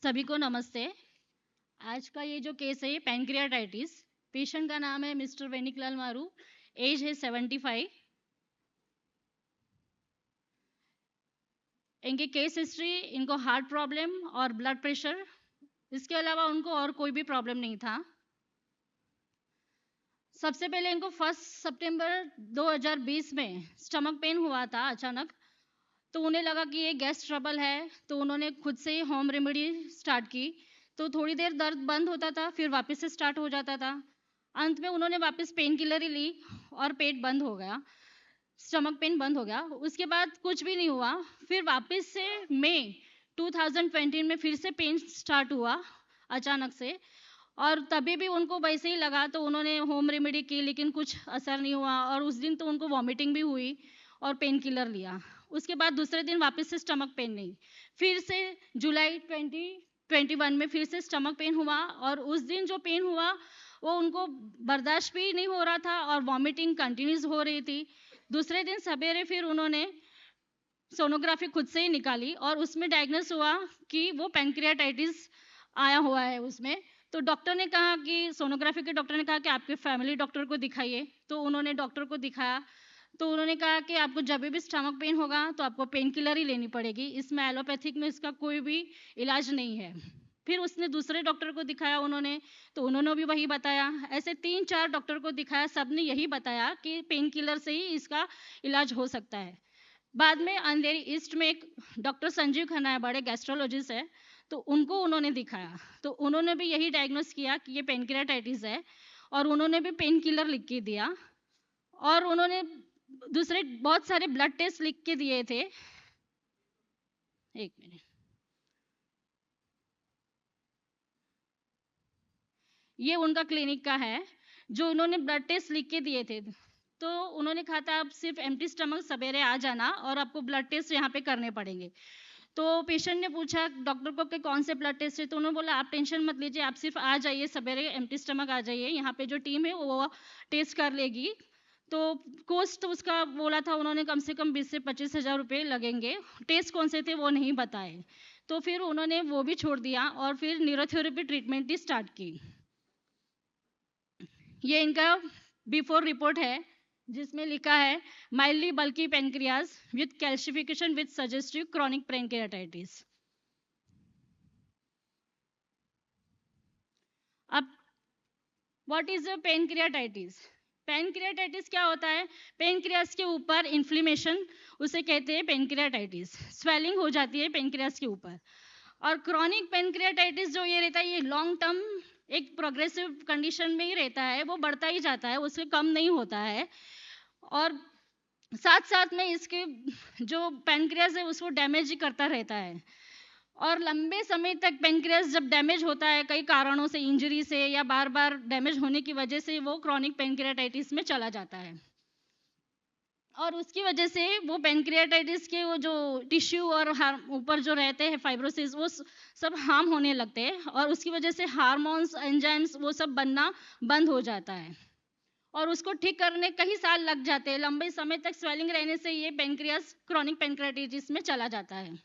सभी को नमस्ते। आज का ये जो केस है पैनक्रियाटाइटिस, पेशेंट का नाम है मिस्टर वेनिकलाल मारू, एज है 75। इनकी केस हिस्ट्री, इनको हार्ट प्रॉब्लम और ब्लड प्रेशर, इसके अलावा उनको और कोई भी प्रॉब्लम नहीं था। सबसे पहले इनको 1 सितंबर 2020 में स्टमक पेन हुआ था अचानक। तो उन्हें लगा कि ये गैस ट्रबल है, तो उन्होंने खुद से ही होम रेमेडी स्टार्ट की। तो थोड़ी देर दर्द बंद होता था, फिर वापस से स्टार्ट हो जाता था। अंत में उन्होंने वापस पेन किलर ही ली और पेट बंद हो गया, स्टमक पेन बंद हो गया। उसके बाद कुछ भी नहीं हुआ। फिर वापस से मई 2020 में फिर से पेन स्टार्ट हुआ अचानक से, और तभी भी उनको वैसे ही लगा, तो उन्होंने होम रेमेडी की, लेकिन कुछ असर नहीं हुआ। और उस दिन तो उनको वॉमिटिंग भी हुई और पेन किलर लिया। उसके बाद दूसरे दिन वापस से स्टमक पेन नहीं, फिर से जुलाई 2021 में फिर से स्टमक पेन हुआ। और उस दिन जो पेन हुआ वो उनको बर्दाश्त भी नहीं हो रहा था और वॉमिटिंग कंटिन्यूस हो रही थी। दूसरे दिन सवेरे फिर उन्होंने सोनोग्राफी खुद से ही निकाली और उसमें डायग्नोस हुआ कि वो पैनक्रियाटाइटिस आया हुआ है उसमें। तो डॉक्टर ने कहा कि सोनोग्राफी के डॉक्टर ने कहा कि आपके फैमिली डॉक्टर को दिखाइए। तो उन्होंने डॉक्टर को दिखाया, तो उन्होंने कहा कि आपको जब भी स्टमक पेन होगा तो आपको पेन किलर ही लेनी पड़ेगी, इसमें एलोपैथिक में इसका कोई भी इलाज नहीं है। फिर उसने दूसरे डॉक्टर को दिखाया उन्होंने, तो उन्होंने भी वही बताया। ऐसे 3-4 डॉक्टर को दिखाया, सब ने यही बताया कि पेन किलर से ही इसका इलाज हो सकता है। बाद में अंधेरी ईस्ट में एक डॉक्टर संजीव खन्ना है, बड़े गैस्ट्रोलॉजिस्ट है, तो उनको उन्होंने दिखाया। तो उन्होंने भी यही डायग्नोस किया कि ये पैनक्रियाटाइटिस है, और उन्होंने भी पेन किलर लिख के दिया। और उन्होंने दूसरे बहुत सारे ब्लड टेस्ट लिख के दिए थे। एक मिनट, ये उनका क्लिनिक का है जो उन्होंने ब्लड टेस्ट लिख के दिए थे। तो उन्होंने कहा था आप सिर्फ एम्प्टी स्टमक सवेरे आ जाना और आपको ब्लड टेस्ट यहाँ पे करने पड़ेंगे। तो पेशेंट ने पूछा डॉक्टर को कि कौन से ब्लड टेस्ट है, तो उन्होंने बोला आप टेंशन मत लीजिए, आप सिर्फ आ जाइए सवेरे, एम्प्टी स्टमक आ जाइए, यहाँ पे जो टीम है वो टेस्ट कर लेगी। तो कॉस्ट उसका बोला था उन्होंने कम से कम 20 से 25 हज़ार रुपये लगेंगे। टेस्ट कौन से थे वो नहीं बताए। तो फिर उन्होंने वो भी छोड़ दिया और फिर न्यूरोथेरेपी ट्रीटमेंट ही स्टार्ट की। ये इनका बिफोर रिपोर्ट है जिसमें लिखा है mildly bulky pancreas with calcification with suggestive chronic pancreatitis. अब व्हाट इज पेनक्रियाटाइटिस? पेनक्रियाटाइटिस क्या होता है? पेनक्रियास के ऊपर इन्फ्लेमेशन, उसे कहते हैं पेनक्रियाटाइटिस। स्वेलिंग हो जाती है पेनक्रियास के ऊपर। और क्रॉनिक पेनक्रियाटाइटिस जो ये रहता है, ये लॉन्ग टर्म एक प्रोग्रेसिव कंडीशन में ही रहता है, वो बढ़ता ही जाता है, उससे कम नहीं होता है। और साथ साथ में इसके जो पेनक्रियास है उसको डैमेज ही करता रहता है। और लंबे समय तक पेनक्रियास जब डैमेज होता है कई कारणों से, इंजरी से या बार बार डैमेज होने की वजह से, वो क्रॉनिक पेनक्रियाटाइटिस में चला जाता है। और उसकी वजह से वो पेनक्रियाटाइटिस के वो जो टिश्यू और ऊपर जो रहते हैं फाइब्रोसिस, वो सब हार्म होने लगते हैं, और उसकी वजह से हार्मोन्स, एंजाइम्स वो सब बनना बंद हो जाता है। और उसको ठीक करने कई साल लग जाते हैं। लंबे समय तक स्वेलिंग रहने से ये पेनक्रियास क्रॉनिक पेनक्रियाटाइटिस में चला जाता है।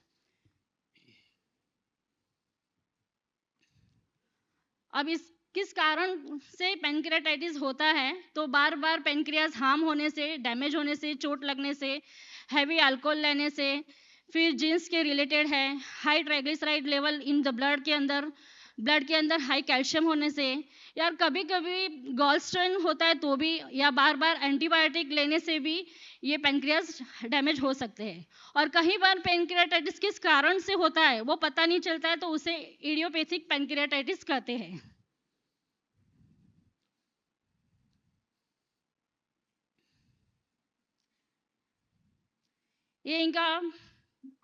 अब इस किस कारण से पेनक्रियाटाइटिस होता है? तो बार बार पेनक्रियास हार्म होने से, डैमेज होने से, चोट लगने से, हैवी अल्कोहल लेने से, फिर जीन्स के रिलेटेड है, high triglyceride level in the blood के अंदर हाई कैल्शियम होने से, या कभी कभी गॉलस्टोन होता है तो भी, या बार बार एंटीबायोटिक लेने से भी ये पेनक्रियास डैमेज हो सकते हैं। और कई बार पेनक्रियाटाइटिस किस कारण से होता है वो पता नहीं चलता है, तो उसे इडियोपैथिक पेनक्रियाटाइटिस कहते हैं। ये इनका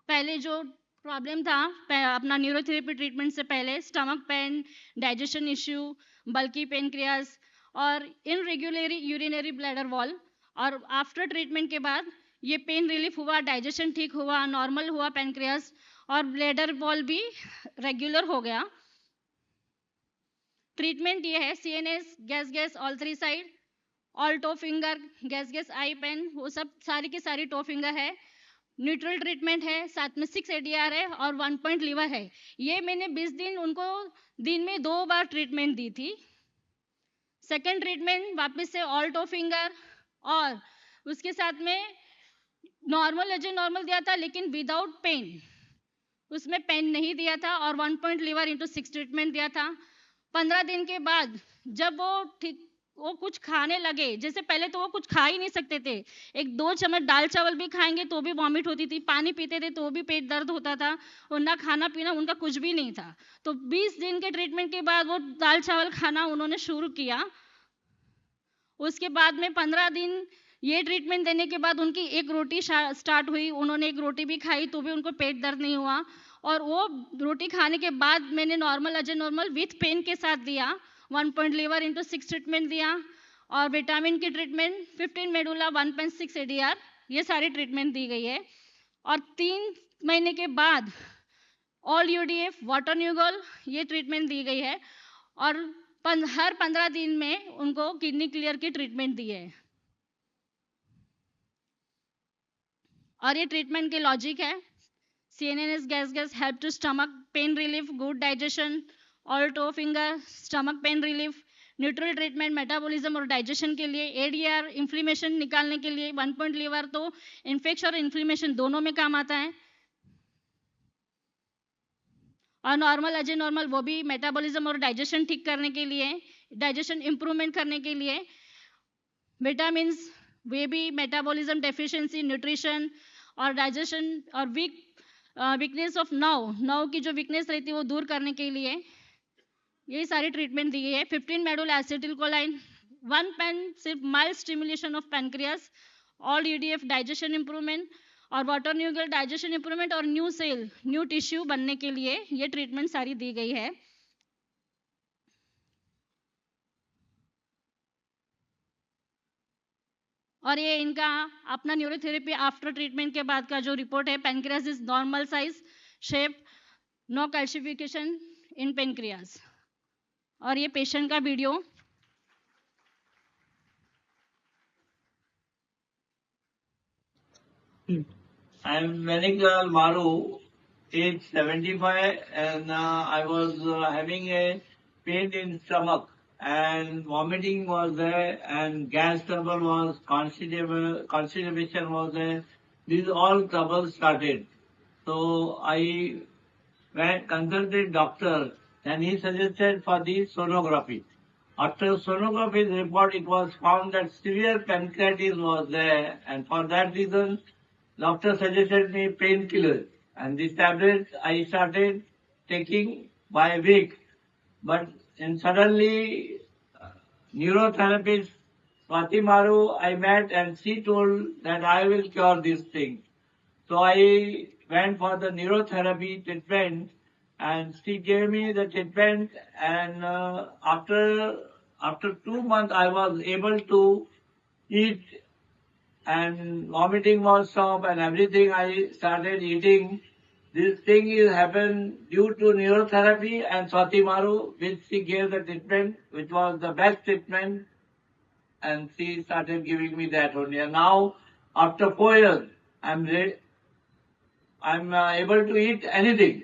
पहले जो प्रॉब्लम था, अपना न्यूरोथेरेपी ट्रीटमेंट से पहले, स्टमक पेन, डाइजेशन इश्यू, बल्की पेनक्रियास और इनरेगुलर यूरिनरी ब्लैडर वॉल। और आफ्टर ट्रीटमेंट के बाद ये पेन रिलीफ हुआ, डाइजेशन ठीक हुआ, नॉर्मल हुआ पेनक्रियास, और ब्लैडर वॉल भी रेगुलर हो गया। ट्रीटमेंट ये है CNS, gas all 3 side, all toe finger, gas eye pain, वो सब सारी की सारी टो फिंगर है। न्यूट्रल ट्रीटमेंट है, साथ में 6 ADR है और 1 पॉइंट लीवर है। ये मैंने 20 दिन उनको दिन में 2 बार ट्रीटमेंट दी थी। सेकेंड ट्रीटमेंट वापस से ऑल्टो फिंगर और उसके साथ में नॉर्मल एज नॉर्मल दिया था, लेकिन विदाउट पेन, उसमें पेन नहीं दिया था, और 1 पॉइंट लीवर इंटू 6 ट्रीटमेंट दिया था। 15 दिन के बाद जब वो कुछ खाने लगे, जैसे पहले तो वो कुछ खा ही नहीं सकते थे, 1-2 चम्मच दाल चावल भी खाएंगे तो भी वॉमिट होती थी, पानी पीते थे तो भी पेट दर्द होता था, और ना खाना पीना उनका कुछ भी नहीं था। तो 20 दिन के ट्रीटमेंट के बाद वो दाल चावल खाना उन्होंने शुरू किया। उसके बाद में 15 दिन ये ट्रीटमेंट देने के बाद उनकी एक रोटी स्टार्ट हुई, उन्होंने एक रोटी भी खाई तो भी उनको पेट दर्द नहीं हुआ, और वो रोटी खाने के बाद मैंने normal as normal with pain के साथ दिया, 1 पॉइंट लीवर इंटू 6 ट्रीटमेंट दिया, और विटामिन की ट्रीटमेंट 15 मेडुला 1.6 ADR, ये सारी ट्रीटमेंट दी गई है। और 3 महीने के बाद ऑल UDF वाटर न्यूगल ये ट्रीटमेंट दी गई है, और हर 15 दिन में उनको किडनी क्लियर की ट्रीटमेंट दी है। और ये ट्रीटमेंट के लॉजिक है, CNS gas help to stomach pain relief, good digestion, all toe finger stomach pain relief, neutral treatment metabolism और डाइजेशन के लिए, ADR इन्फ्लेमेशन निकालने के लिए, 1 पॉइंट लीवर तो इन्फेक्शन और इन्फ्लेमेशन दोनों में काम आता है, और नॉर्मल एज नॉर्मल वो भी मेटाबॉलिज्म और डाइजेशन ठीक करने के लिए, डाइजेशन इंप्रूवमेंट करने के लिए, विटामिन वे भी मेटाबॉलिज्म डेफिशिएंसी, न्यूट्रिशन और डाइजेशन, और वीकनेस ऑफ नर्व की जो वीकनेस रहती है वो दूर करने के लिए यही सारी ट्रीटमेंट दी गई है। 15 मेडोल एसिटिलकोलाइन, 1 पेन सिर्फ mild stimulation of pancreas, all EDF digestion improvement, और वाटर न्यूगल डाइजेशन इंप्रूवमेंट, और न्यू सेल न्यू टिश्यू बनने के लिए ये ट्रीटमेंट सारी दी गई है। और ये इनका अपना न्यूरोथेरेपी आफ्टर ट्रीटमेंट के बाद का जो रिपोर्ट है, pancreas is normal size shape, no calcification in pancreas. और ये पेशेंट का video. I'm Maniklal Maru, age 75, and I was having a pain in stomach, and vomiting was there, and gas trouble was constipation was there. These all troubles started. So I consulted doctor, and he suggested for the sonography. After sonography report, it was found that severe pancreatitis was there, and for that reason, doctor suggested me painkillers, and these tablets I started taking by a week. But suddenly, neurotherapist Swati Maru I met, and she told that I will cure this thing. So I went for the neurotherapy treatment, and she gave me the treatment, and after 2 months I was able to eat, and vomiting was stopped, and everything I started eating. This thing is happened due to neurotherapy and Swati Maru, which she gave the treatment, which was the best treatment, and she started giving me that only. And now, after 4 years, I'm able to eat anything.